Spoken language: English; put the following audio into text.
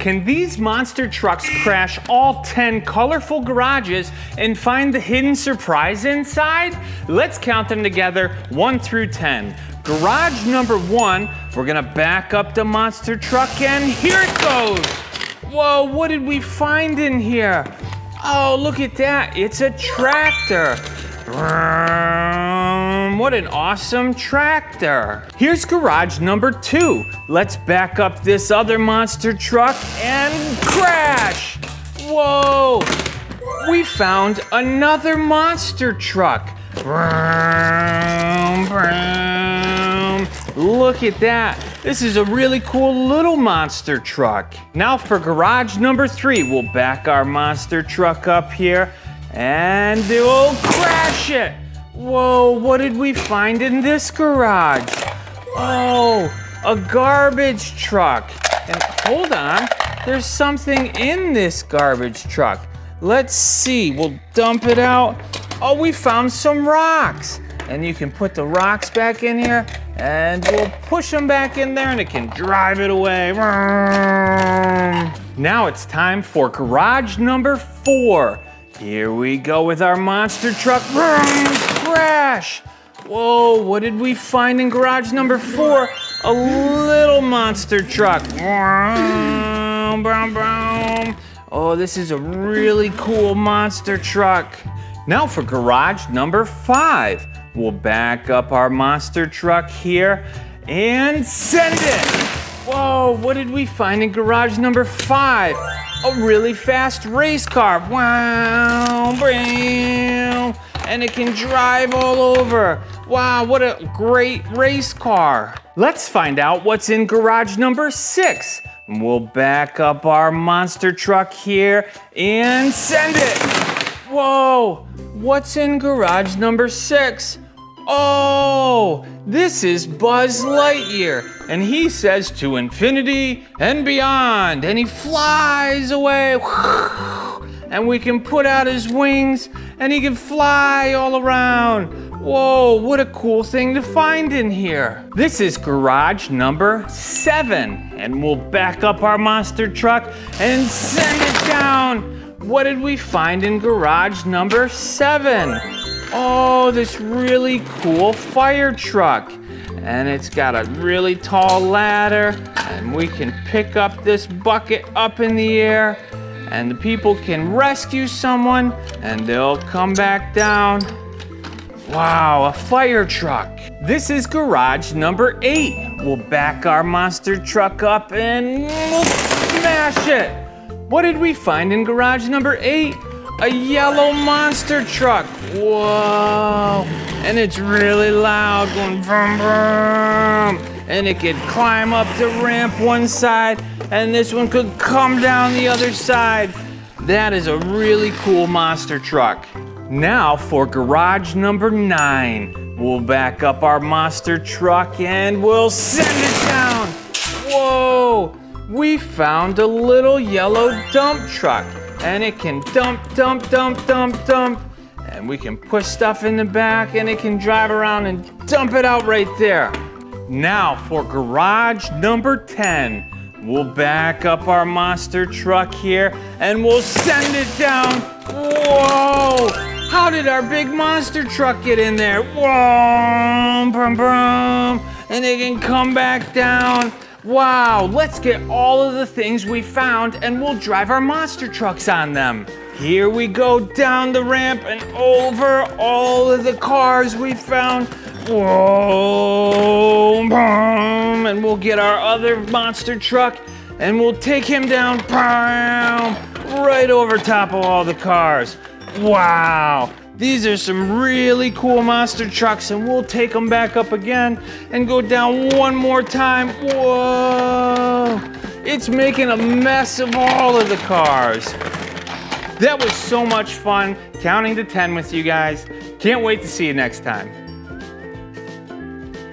Can these monster trucks crash all 10 colorful garages and find the hidden surprise inside? Let's count them together, 1 through 10. Garage number 1, we're gonna back up the monster truck and here it goes. Whoa, what did we find in here? Oh, look at that, it's a tractor. What an awesome tractor. Here's garage number 2. Let's back up this other monster truck and crash. Whoa, we found another monster truck. Look at that. This is a really cool little monster truck. Now for garage number 3, we'll back our monster truck up here and we'll crash it. Whoa, what did we find in this garage? Oh, a garbage truck. And hold on, there's something in this garbage truck. Let's see, we'll dump it out. Oh, we found some rocks. And you can put the rocks back in here and we'll push them back in there and it can drive it away. Now it's time for garage number 4. Here we go with our monster truck. Crash! Whoa, what did we find in garage number 4? A little monster truck. Oh, this is a really cool monster truck. Now for garage number 5. We'll back up our monster truck here and send it. Whoa, what did we find in garage number 5? A really fast race car. Wow, and it can drive all over. Wow, what a great race car. Let's find out what's in garage number 6. We'll back up our monster truck here and send it. Whoa, what's in garage number 6? Oh, this is Buzz Lightyear, and he says to infinity and beyond, and he flies away, and we can put out his wings, and he can fly all around. Whoa, what a cool thing to find in here. This is garage number 7, and we'll back up our monster truck and send it down. What did we find in garage number 7? Oh, this really cool fire truck. And it's got a really tall ladder, and we can pick up this bucket up in the air, and the people can rescue someone, and they'll come back down. Wow, a fire truck. This is garage number 8. We'll back our monster truck up and we'll smash it. What did we find in garage number 8? A yellow monster truck. Whoa, and it's really loud, going vroom, vroom. And it could climb up the ramp one side, and this one could come down the other side. That is a really cool monster truck. Now for garage number 9. We'll back up our monster truck and we'll send it down. Whoa, we found a little yellow dump truck. And it can dump. And we can put stuff in the back and it can drive around and dump it out right there. Now for garage number 10. We'll back up our monster truck here and we'll send it down. Whoa! How did our big monster truck get in there? Whoa! And it can come back down. Wow, let's get all of the things we found and we'll drive our monster trucks on them. Here we go down the ramp and over all of the cars we found. Whoa, and we'll get our other monster truck and we'll take him down right over top of all the cars. Wow. These are some really cool monster trucks, and we'll take them back up again and go down one more time. Whoa! It's making a mess of all of the cars. That was so much fun counting to 10 with you guys. Can't wait to see you next time.